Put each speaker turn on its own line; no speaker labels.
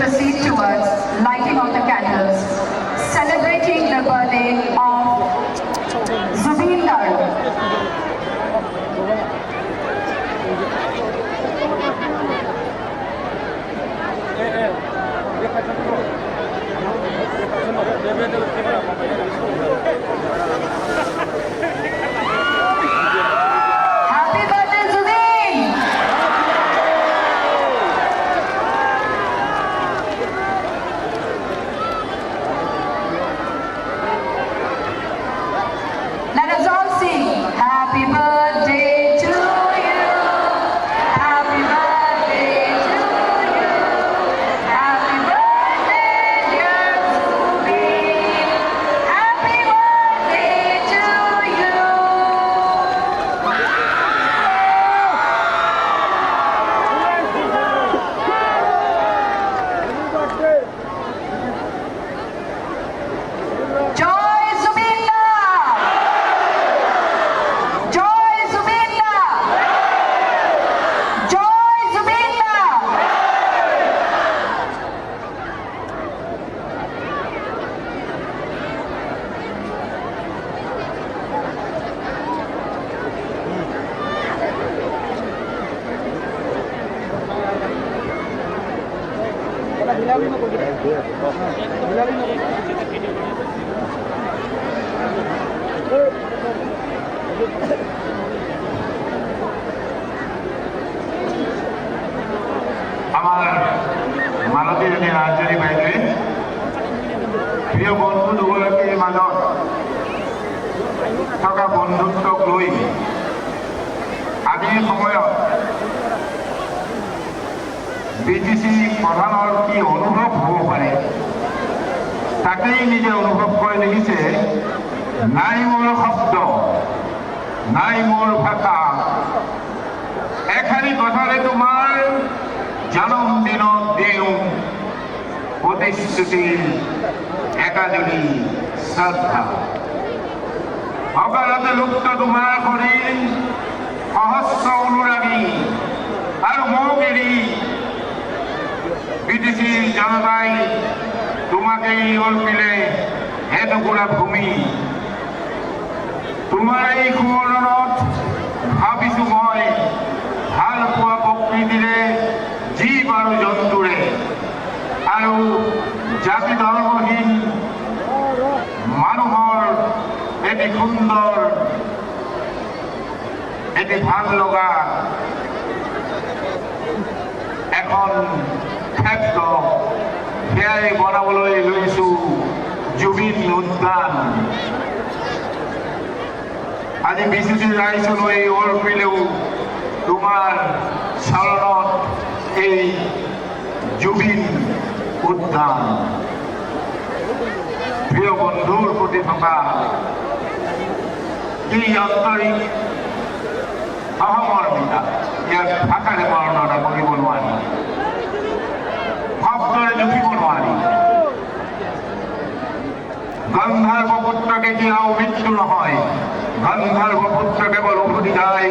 proceed towards lighting of the candles, celebrating the birthday of Zubeen Garu. Happy birthday, Zubeen! Let us all sing Happy birthday to you. Happy birthday to you. Happy birthday, dear Zubeen. Happy birthday to you. Joy Zubeen! Joy Zubeen! Joy Zubeen!
আমার মালতীৰ ৰাজধানী বাইদেৱে প্ৰিয় বন্ধু দুগৰাকীৰ মাজত থকা বন্ধুত্বক লৈ আজিৰ সময়ত বিটিচি প্ৰধানৰ কি অনুভৱ হ'ব পাৰে তাকেই নিজে অনুভৱ কৰি দেখিছে। নাই মোৰ শব্দ, নাই মোৰ ভাষা, এখানি কথাৰে তোমাৰ জন্মদিনত দিওঁ প্ৰতিশ্ৰুতিৰ একাজনী শ্ৰদ্ধা। অকালতে লুপ্ত তোমাৰ শৰীৰ সহস্ৰ অনুৰাগী আৰু মোক এৰি বিটিচিৰ জনতাই তোমাকেই অৰ্পিলে এটুকুৰা ভূমি। তোমাৰ এই সুমৰণত ভাবিছো মই ভাল পোৱা প্ৰকৃতিৰে জীৱ আৰু জন্তুৰে আৰু জাতি ধৰ্মহীন মানুহৰ এটি সুন্দৰ এটি ভাল লগা এখন ক্ষেত্ৰ সেয়াই বনাবলৈ লৈছো জুবিন উদ্যান। আজি বিচিচি ৰাইজলৈ অৰ্পিলেও তোমাৰ চৰণত এই জুবিন উদ্যান। প্ৰিয় বন্ধুৰ প্ৰতি থকা কি আন্তৰিক সহমৰ্মিতা ইয়াক ভাষাৰে বৰ্ণনা কৰিব নোৱাৰি, শব্দৰে জুখিব নোৱাৰি। গন্ধৰ্ব পুত্ৰ কেতিয়াও মৃত্যু নহয়, গন্ধৰ্ব পুত্ৰ কেৱল উভতি যায়